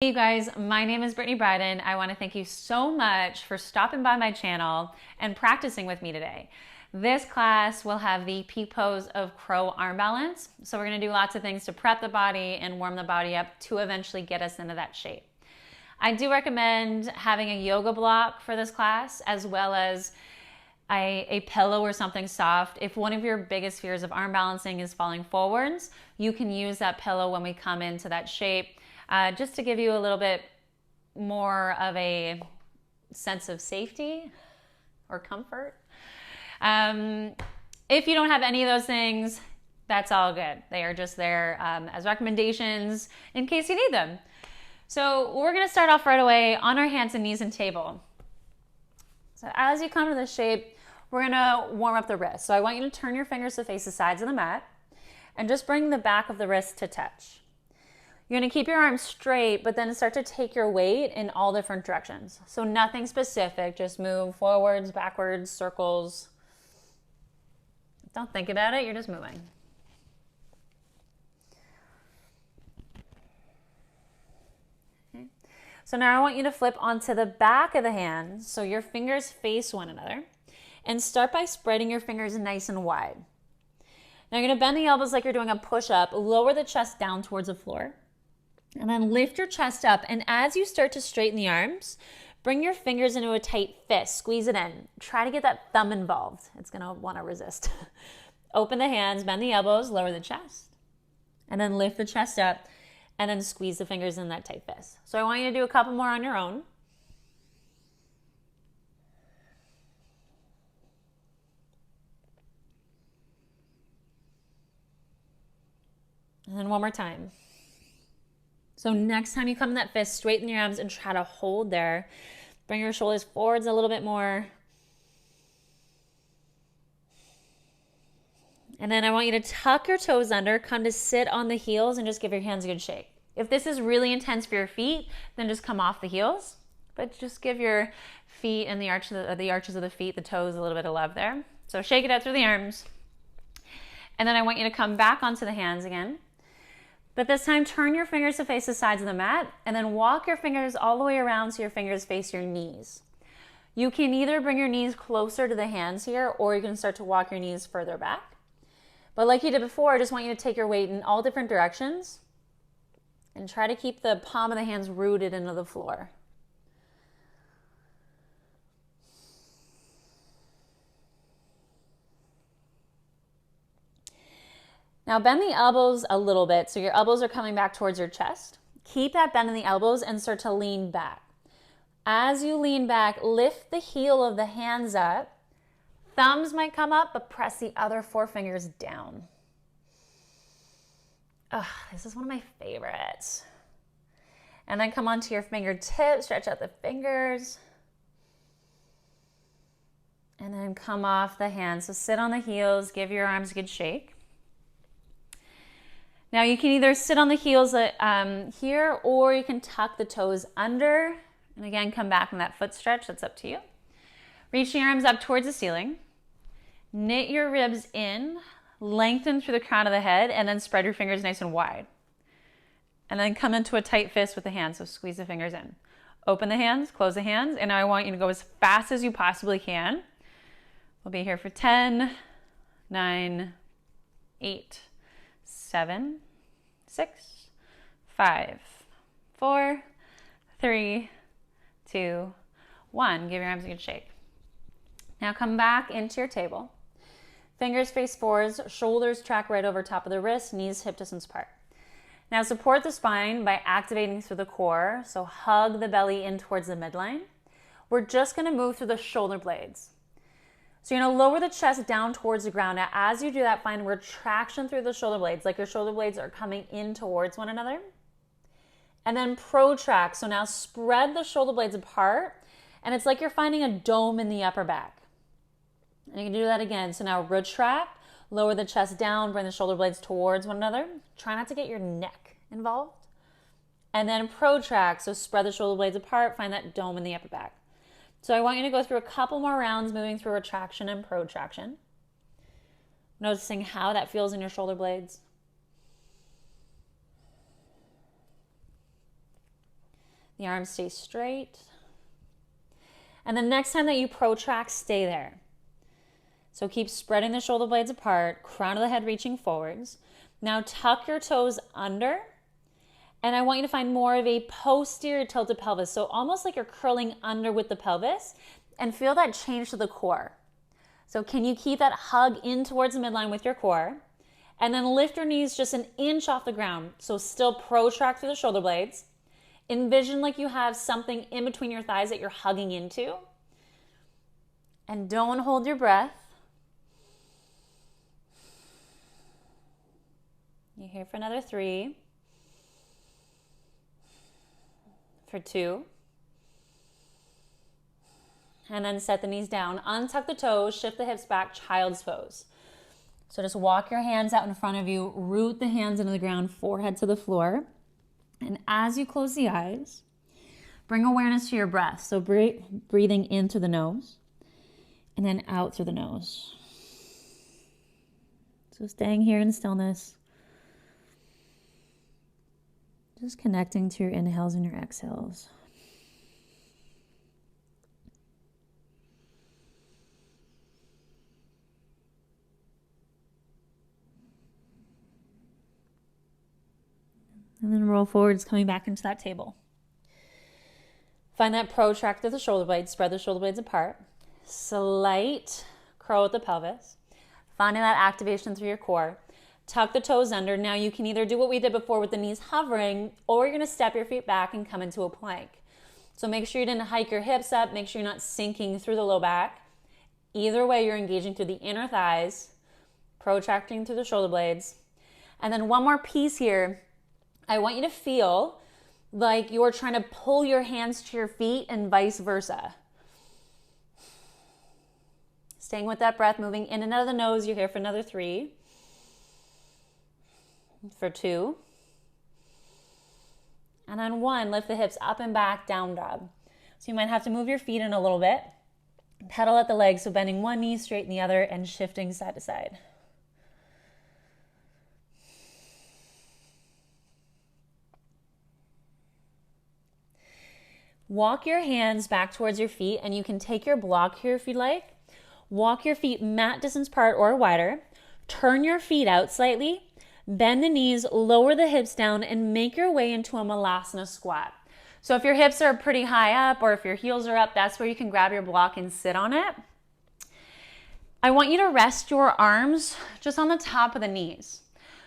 Hey guys, my name is Brittany Bryden. I want to thank you so much for stopping by my channel and practicing with me today. This class will have the peak pose of crow arm balance. So we're going to do lots of things to prep the body and warm the body up to eventually get us into that shape. I do recommend having a yoga block for this class, as well as a pillow or something soft. If one of your biggest fears of arm balancing is falling forwards, you can use that pillow when we come into that shape. Just to give you a little bit more of a sense of safety or comfort. If you don't have any of those things, that's all good. They are just there as recommendations in case you need them. So we're going to start off right away on our hands and knees and table. So as you come to this shape, we're going to warm up the wrist. So I want you to turn your fingers to face the sides of the mat and just bring the back of the wrist to touch. You're going to keep your arms straight, but then start to take your weight in all different directions. So nothing specific, just move forwards, backwards, circles. Don't think about it, you're just moving. Okay. So now I want you to flip onto the back of the hands so your fingers face one another. And start by spreading your fingers nice and wide. Now you're going to bend the elbows like you're doing a push-up, lower the chest down towards the floor. And then lift your chest up, and as you start to straighten the arms, bring your fingers into a tight fist, squeeze it in. Try to get that thumb involved. It's gonna wanna resist. Open the hands, bend the elbows, lower the chest, and then lift the chest up, and then squeeze the fingers in that tight fist. So I want you to do a couple more on your own. And then one more time. So next time you come in that fist, straighten your arms and try to hold there. Bring your shoulders forwards a little bit more. And then I want you to tuck your toes under, come to sit on the heels and just give your hands a good shake. If this is really intense for your feet, then just come off the heels. But just give your feet and the arches of the feet, the toes, a little bit of love there. So shake it out through the arms. And then I want you to come back onto the hands again. But this time, turn your fingers to face the sides of the mat and then walk your fingers all the way around so your fingers face your knees. You can either bring your knees closer to the hands here, or you can start to walk your knees further back. But like you did before, I just want you to take your weight in all different directions and try to keep the palm of the hands rooted into the floor. Now bend the elbows a little bit so your elbows are coming back towards your chest. Keep that bend in the elbows and start to lean back. As you lean back, lift the heel of the hands up. Thumbs might come up, but press the other four fingers down. This is one of my favorites. And then come onto your fingertips, stretch out the fingers. And then come off the hands. So sit on the heels, give your arms a good shake. Now you can either sit on the heels here, or you can tuck the toes under. And again, come back in that foot stretch, that's up to you. Reach your arms up towards the ceiling. Knit your ribs in, lengthen through the crown of the head, and then spread your fingers nice and wide. And then come into a tight fist with the hands, so squeeze the fingers in. Open the hands, close the hands, and now I want you to go as fast as you possibly can. We'll be here for 10, 9, 8, 7, 6, 5, 4, 3, 2, 1. Give your arms a good shake. Now come back into your table. Fingers face forwards, shoulders track right over top of the wrist, knees hip distance apart. Now support the spine by activating through the core, so hug the belly in towards the midline. We're just going to move through the shoulder blades. So you're going to lower the chest down towards the ground. Now as you do that, find retraction through the shoulder blades, like your shoulder blades are coming in towards one another. And then protract, so now spread the shoulder blades apart, and it's like you're finding a dome in the upper back. And you can do that again. So now retract, lower the chest down, bring the shoulder blades towards one another. Try not to get your neck involved. And then protract, so spread the shoulder blades apart, find that dome in the upper back. So I want you to go through a couple more rounds, moving through retraction and protraction. Noticing how that feels in your shoulder blades. The arms stay straight. And the next time that you protract, stay there. So keep spreading the shoulder blades apart, crown of the head reaching forwards. Now tuck your toes under, and I want you to find more of a posterior tilted pelvis. So almost like you're curling under with the pelvis, and feel that change to the core. So can you keep that hug in towards the midline with your core? And then lift your knees just an inch off the ground. So still protract through the shoulder blades. Envision like you have something in between your thighs that you're hugging into. And don't hold your breath. You're here for another 3. For 2. And then set the knees down. Untuck the toes, shift the hips back, child's pose. So just walk your hands out in front of you, root the hands into the ground, forehead to the floor. And as you close the eyes, bring awareness to your breath. So breathing in through the nose and then out through the nose. So staying here in stillness. Just connecting to your inhales and your exhales. And then roll forwards, coming back into that table. Find that protract of the shoulder blades, spread the shoulder blades apart. Slight curl with the pelvis. Finding that activation through your core. Tuck the toes under. Now you can either do what we did before with the knees hovering, or you're gonna step your feet back and come into a plank. So make sure you didn't hike your hips up. Make sure you're not sinking through the low back. Either way, you're engaging through the inner thighs, protracting through the shoulder blades. And then one more piece here. I want you to feel like you're trying to pull your hands to your feet and vice versa. Staying with that breath, moving in and out of the nose. You're here for another 3. For 2. And then 1, lift the hips up and back, down dog. So you might have to move your feet in a little bit. Pedal at the legs, so bending one knee, straighten the other, and shifting side to side. Walk your hands back towards your feet, and you can take your block here if you'd like. Walk your feet mat distance apart or wider. Turn your feet out slightly. Bend the knees, lower the hips down, and make your way into a Malasana squat. So if your hips are pretty high up or if your heels are up, that's where you can grab your block and sit on it. I want you to rest your arms just on the top of the knees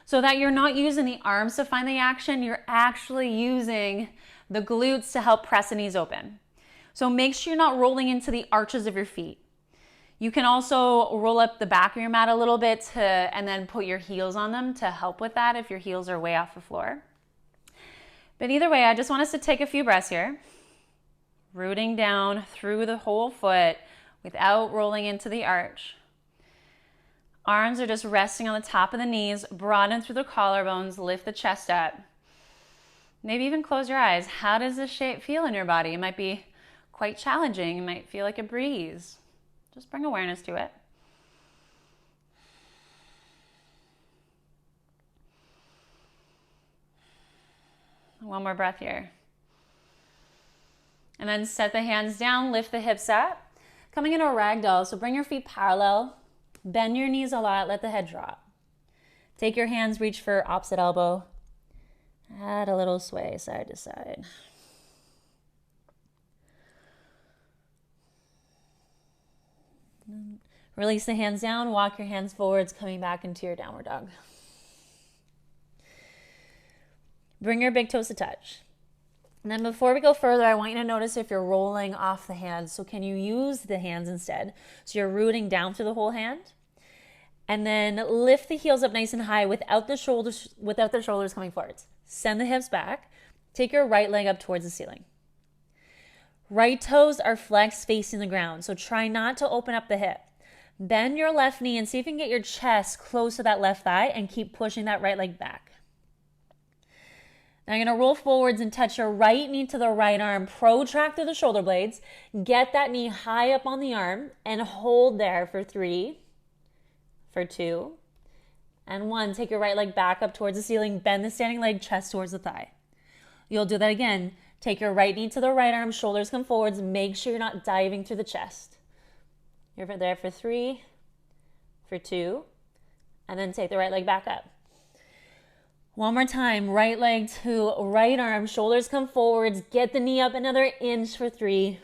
so that you're not using the arms to find the action. You're actually using the glutes to help press the knees open. So make sure you're not rolling into the arches of your feet. You can also roll up the back of your mat a little bit and then put your heels on them to help with that if your heels are way off the floor. But either way, I just want us to take a few breaths here. Rooting down through the whole foot without rolling into the arch. Arms are just resting on the top of the knees, broaden through the collarbones, lift the chest up. Maybe even close your eyes. How does this shape feel in your body? It might be quite challenging. It might feel like a breeze. Just bring awareness to it. One more breath here. And then set the hands down, lift the hips up. Coming into a ragdoll, so bring your feet parallel. Bend your knees a lot, let the head drop. Take your hands, reach for opposite elbow. Add a little sway side to side. Release the hands down, walk your hands forwards, coming back into your downward dog. Bring your big toes to touch. And then before we go further, I want you to notice if you're rolling off the hands. So can you use the hands instead? So you're rooting down through the whole hand. And then lift the heels up nice and high without the shoulders coming forwards. Send the hips back. Take your right leg up towards the ceiling. Right toes are flexed facing the ground, so try not to open up the hip. Bend your left knee and see if you can get your chest close to that left thigh and keep pushing that right leg back. Now you're going to roll forwards and touch your right knee to the right arm. Protract through the shoulder blades. Get that knee high up on the arm and hold there for 3, for 2, and 1. Take your right leg back up towards the ceiling. Bend the standing leg, chest towards the thigh. You'll do that again. Take your right knee to the right arm, shoulders come forwards. Make sure you're not diving through the chest. You're there for 3, for 2, and then take the right leg back up. One more time, right leg to right arm, shoulders come forwards. Get the knee up another inch for 3,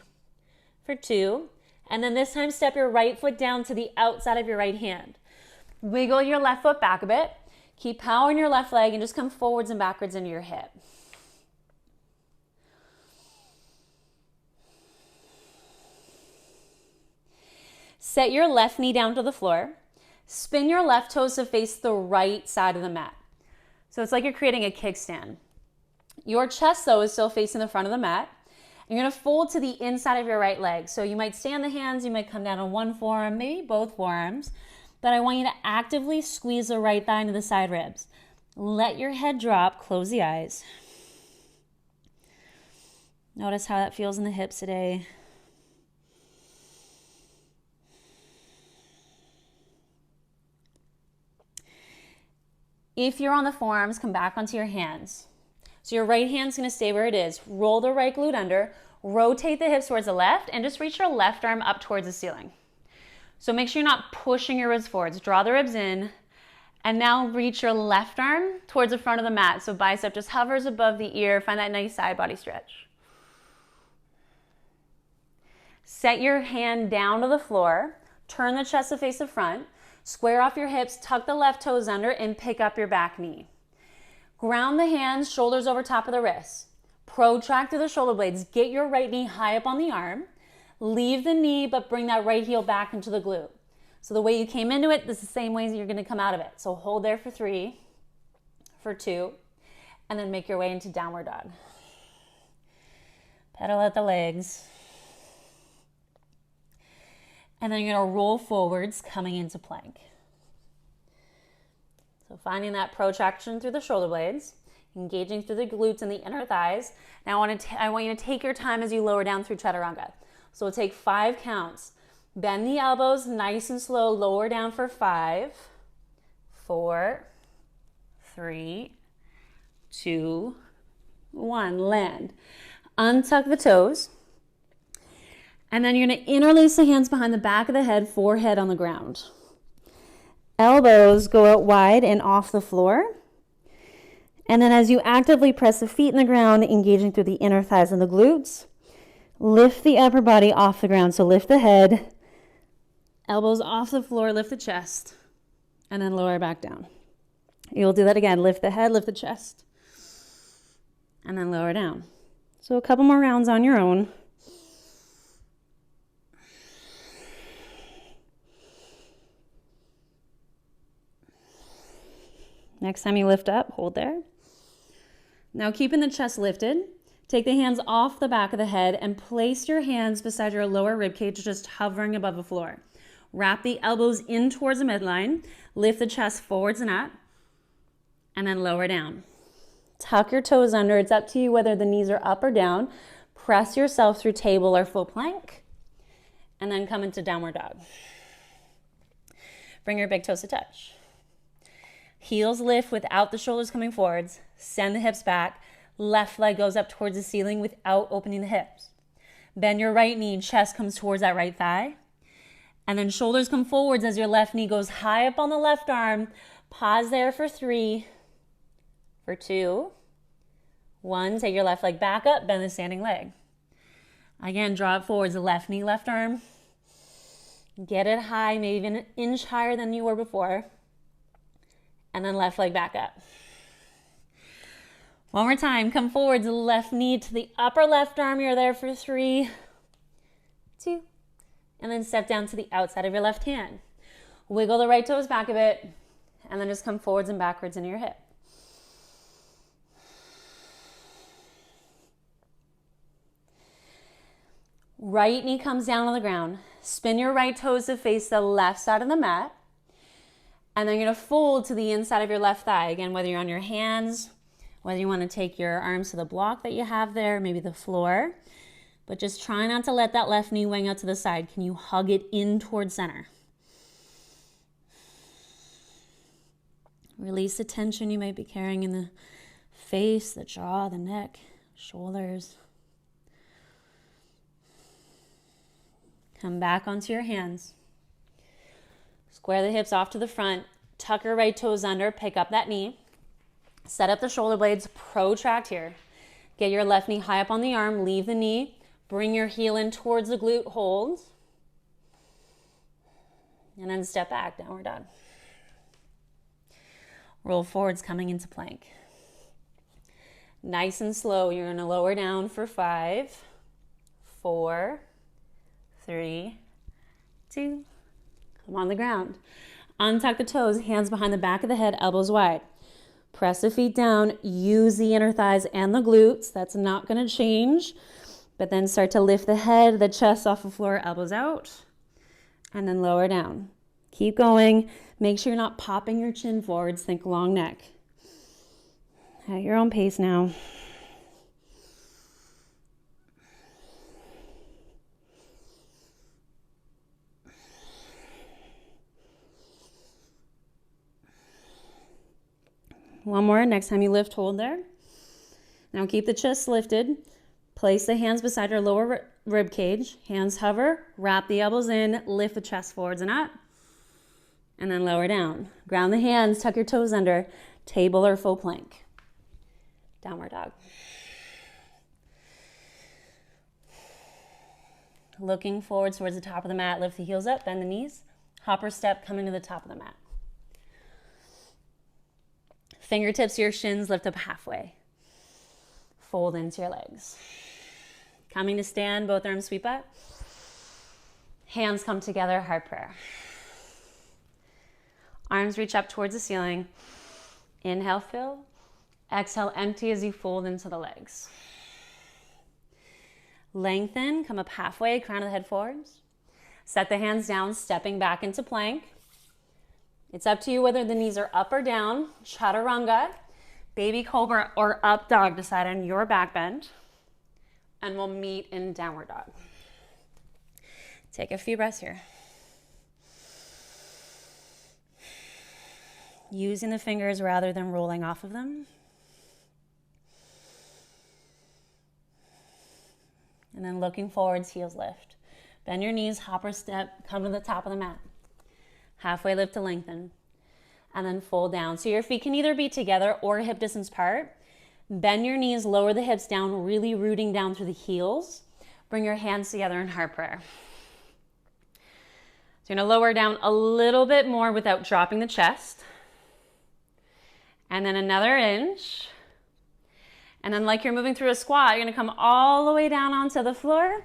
for 2, and then this time step your right foot down to the outside of your right hand. Wiggle your left foot back a bit. Keep power in your left leg and just come forwards and backwards into your hip. Set your left knee down to the floor. Spin your left toes to face the right side of the mat. So it's like you're creating a kickstand. Your chest, though, is still facing the front of the mat. You're going to fold to the inside of your right leg. So you might stay on the hands, you might come down on one forearm, maybe both forearms. But I want you to actively squeeze the right thigh into the side ribs. Let your head drop, close the eyes. Notice how that feels in the hips today. If you're on the forearms, come back onto your hands. So your right hand's going to stay where it is. Roll the right glute under, rotate the hips towards the left, and just reach your left arm up towards the ceiling. So make sure you're not pushing your ribs forwards. Draw the ribs in, and now reach your left arm towards the front of the mat. So bicep just hovers above the ear. Find that nice side body stretch. Set your hand down to the floor. Turn the chest to face the front. Square off your hips, tuck the left toes under, and pick up your back knee. Ground the hands, shoulders over top of the wrists. Protract through the shoulder blades. Get your right knee high up on the arm. Leave the knee, but bring that right heel back into the glute. So the way you came into it, this is the same way you're going to come out of it. So hold there for 3, for 2, and then make your way into downward dog. Pedal out the legs. And then you're going to roll forwards, coming into plank. So finding that protraction through the shoulder blades, engaging through the glutes and the inner thighs. Now I want you to take your time as you lower down through chaturanga. So we'll take 5 counts. Bend the elbows nice and slow. Lower down for 5, 4, 3, 2, 1. Land. Untuck the toes. And then you're going to interlace the hands behind the back of the head, forehead on the ground. Elbows go out wide and off the floor. And then as you actively press the feet in the ground, engaging through the inner thighs and the glutes, lift the upper body off the ground. So lift the head, elbows off the floor, lift the chest, and then lower back down. You'll do that again. Lift the head, lift the chest, and then lower down. So a couple more rounds on your own. Next time you lift up, hold there. Now keeping the chest lifted, take the hands off the back of the head and place your hands beside your lower rib cage, just hovering above the floor. Wrap the elbows in towards the midline, lift the chest forwards and up, and then lower down. Tuck your toes under. It's up to you whether the knees are up or down. Press yourself through table or full plank, and then come into downward dog. Bring your big toes to touch. Heels lift without the shoulders coming forwards. Send the hips back. Left leg goes up towards the ceiling without opening the hips. Bend your right knee, chest comes towards that right thigh. And then shoulders come forwards as your left knee goes high up on the left arm. Pause there for 3, for 2, 1. Take your left leg back up, bend the standing leg. Again, draw it forwards, the left knee, left arm. Get it high, maybe even an inch higher than you were before. And then left leg back up. One more time, come forwards, left knee to the upper left arm. You're there for 3, 2, and then step down to the outside of your left hand. Wiggle the right toes back a bit, and then just come forwards and backwards into your hip. Right knee comes down on the ground. Spin your right toes to face the left side of the mat. And then you're going to fold to the inside of your left thigh. Again, whether you're on your hands, whether you want to take your arms to the block that you have there, maybe the floor. But just try not to let that left knee wing out to the side. Can you hug it in towards center? Release the tension you might be carrying in the face, the jaw, the neck, shoulders. Come back onto your hands. Square the hips off to the front. Tuck your right toes under. Pick up that knee. Set up the shoulder blades. Protract here. Get your left knee high up on the arm. Leave the knee. Bring your heel in towards the glute. Hold. And then step back. Downward dog. Roll forwards coming into plank. Nice and slow. You're going to lower down for 5, 4, 3, 2. Come on the ground. Untuck the toes, hands behind the back of the head, elbows wide. Press the feet down. Use the inner thighs and the glutes. That's not going to change. But then start to lift the head, the chest off the floor, elbows out. And then lower down. Keep going. Make sure you're not popping your chin forwards. Think long neck. At your own pace now. One more. Next time you lift, hold there. Now keep the chest lifted. Place the hands beside your lower rib cage. Hands hover. Wrap the elbows in. Lift the chest forwards and up. And then lower down. Ground the hands. Tuck your toes under. Table or faux plank. Downward dog. Looking forward towards the top of the mat. Lift the heels up. Bend the knees. Hopper step coming to the top of the mat. Fingertips to your shins, lift up halfway. Fold into your legs. Coming to stand, both arms sweep up. Hands come together, heart prayer. Arms reach up towards the ceiling. Inhale, fill. Exhale, empty as you fold into the legs. Lengthen, come up halfway, crown of the head forwards. Set the hands down, stepping back into plank. It's up to you whether the knees are up or down. Chaturanga, baby cobra, or up dog. Decide on your back bend. And we'll meet in downward dog. Take a few breaths here. Using the fingers rather than rolling off of them. And then looking forwards, heels lift. Bend your knees, hopper step, come to the top of the mat. Halfway lift to lengthen. And then fold down. So your feet can either be together or hip distance apart. Bend your knees, lower the hips down, really rooting down through the heels. Bring your hands together in heart prayer. So you're going to lower down a little bit more without dropping the chest. And then another inch. And then like you're moving through a squat, you're going to come all the way down onto the floor.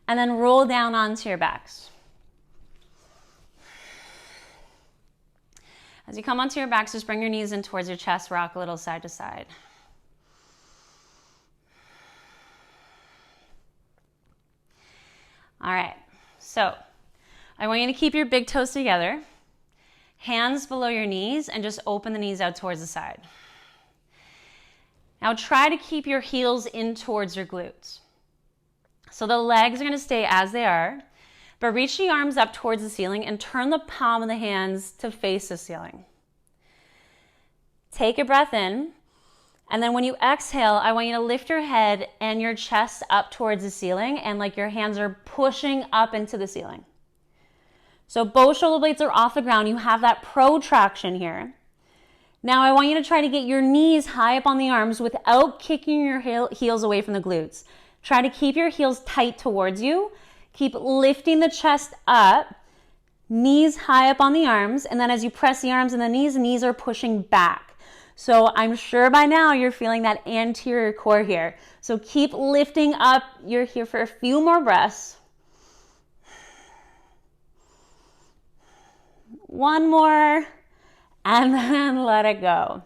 And then roll down onto your backs. As you come onto your backs, just bring your knees in towards your chest, rock a little side to side. All right, so I want you to keep your big toes together, hands below your knees, and just open the knees out towards the side. Now try to keep your heels in towards your glutes. So the legs are going to stay as they are, but reach the arms up towards the ceiling and turn the palm of the hands to face the ceiling. Take a breath in, and then when you exhale, I want you to lift your head and your chest up towards the ceiling, and like your hands are pushing up into the ceiling. So both shoulder blades are off the ground. You have that protraction here. Now I want you to try to get your knees high up on the arms without kicking your heels away from the glutes. Try to keep your heels tight towards you. Keep lifting the chest up, knees high up on the arms, and then as you press the arms and the knees are pushing back. So I'm sure by now you're feeling that anterior core here. So keep lifting up. You're here for a few more breaths. One more, and then let it go.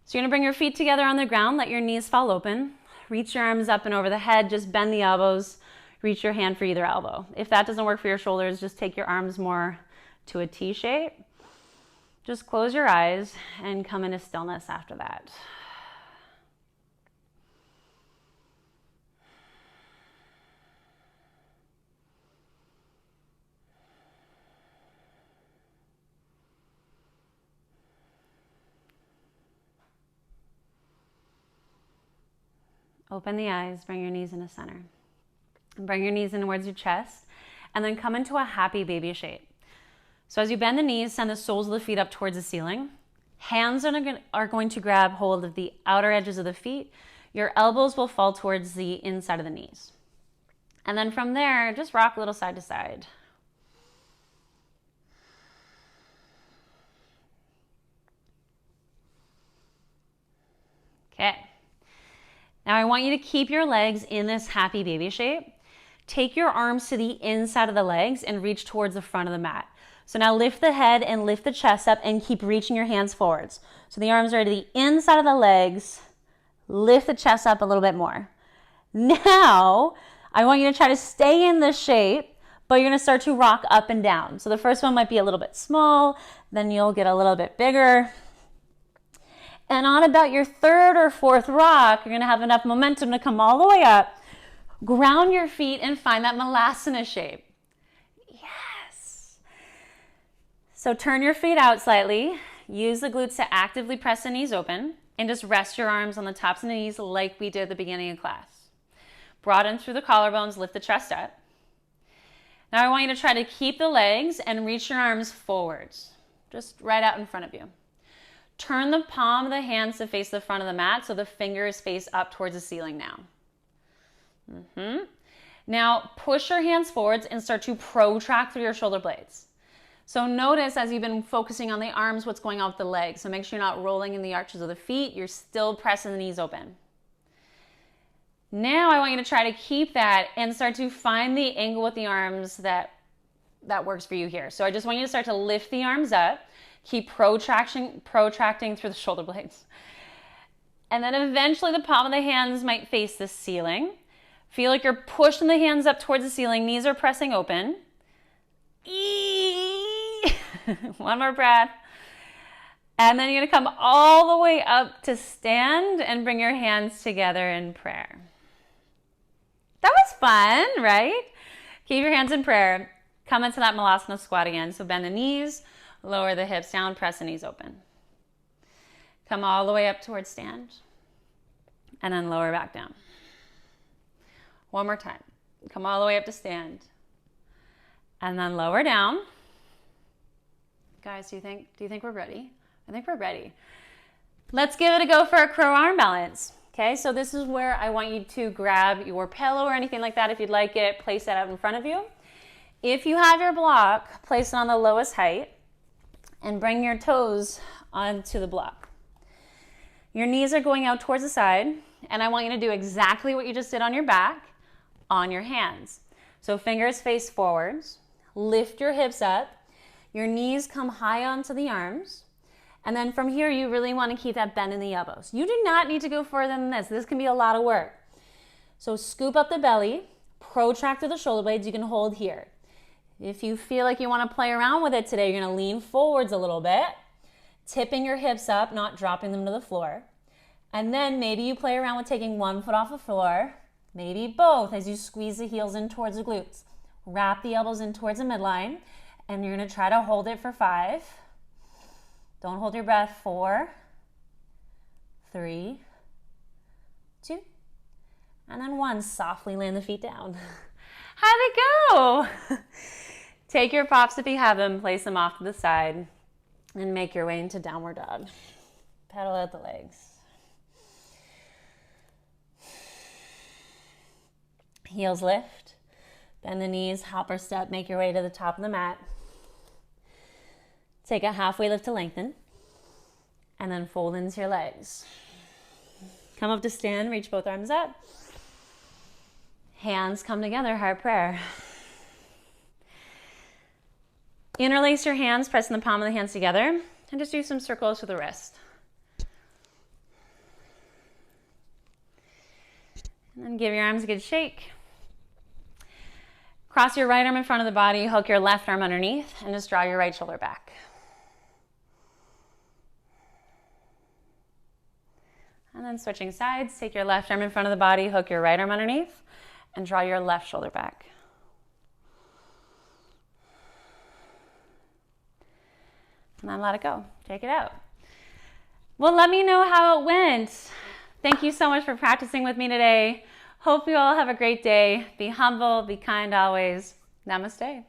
So you're gonna bring your feet together on the ground, let your knees fall open. Reach your arms up and over the head, just bend the elbows. Reach your hand for either elbow. If that doesn't work for your shoulders, just take your arms more to a T shape. Just close your eyes and come into stillness after that. Open the eyes, bring your knees into center. Bring your knees in towards your chest, and then come into a happy baby shape. So as you bend the knees, send the soles of the feet up towards the ceiling. Hands are going to grab hold of the outer edges of the feet. Your elbows will fall towards the inside of the knees. And then from there, just rock a little side to side. Okay. Now I want you to keep your legs in this happy baby shape. Take your arms to the inside of the legs and reach towards the front of the mat. So now lift the head and lift the chest up and keep reaching your hands forwards. So the arms are to the inside of the legs. Lift the chest up a little bit more. Now, I want you to try to stay in this shape, but you're going to start to rock up and down. So the first one might be a little bit small, then you'll get a little bit bigger. And on about your third or fourth rock, you're going to have enough momentum to come all the way up. Ground your feet and find that Malasana shape. Yes. So turn your feet out slightly. Use the glutes to actively press the knees open and just rest your arms on the tops of the knees like we did at the beginning of class. Broaden through the collarbones, lift the chest up. Now I want you to try to keep the legs and reach your arms forwards, just right out in front of you. Turn the palm of the hands to face the front of the mat so the fingers face up towards the ceiling now. Now push your hands forwards and start to protract through your shoulder blades. So notice as you've been focusing on the arms, what's going on with the legs. So make sure you're not rolling in the arches of the feet. You're still pressing the knees open. Now I want you to try to keep that and start to find the angle with the arms that works for you here. So I just want you to start to lift the arms up. Keep protracting through the shoulder blades. And then eventually the palm of the hands might face the ceiling. Feel like you're pushing the hands up towards the ceiling. Knees are pressing open. One more breath. And then you're going to come all the way up to stand and bring your hands together in prayer. That was fun, right? Keep your hands in prayer. Come into that Malasana squat again. So bend the knees, lower the hips down, press the knees open. Come all the way up towards stand. And then lower back down. One more time. Come all the way up to stand. And then lower down. Guys, do you think we're ready? I think we're ready. Let's give it a go for a crow arm balance. Okay, so this is where I want you to grab your pillow or anything like that. If you'd like it, place that out in front of you. If you have your block, place it on the lowest height and bring your toes onto the block. Your knees are going out towards the side, and I want you to do exactly what you just did on your back on your hands. So fingers face forwards, lift your hips up, your knees come high onto the arms, and then from here you really want to keep that bend in the elbows. You do not need to go further than this. This can be a lot of work. So scoop up the belly, protract through the shoulder blades. You can hold here. If you feel like you want to play around with it today, you're going to lean forwards a little bit, tipping your hips up, not dropping them to the floor. And then maybe you play around with taking one foot off the floor, maybe both as you squeeze the heels in towards the glutes. Wrap the elbows in towards the midline, and you're going to try to hold it for 5. Don't hold your breath. 4, 3, 2, and then 1. Softly land the feet down. How'd it go? Take your pops if you have them, place them off to the side, and make your way into downward dog. Pedal out the legs. Heels lift, bend the knees, hop or step, make your way to the top of the mat. Take a halfway lift to lengthen, and then fold into your legs. Come up to stand, reach both arms up. Hands come together, heart prayer. Interlace your hands, pressing the palm of the hands together, and just do some circles with the wrist. And then give your arms a good shake. Cross your right arm in front of the body, hook your left arm underneath, and just draw your right shoulder back. And then switching sides, take your left arm in front of the body, hook your right arm underneath, and draw your left shoulder back. And then let it go. Take it out. Well, let me know how it went. Thank you so much for practicing with me today. Hope you all have a great day. Be humble, be kind always. Namaste.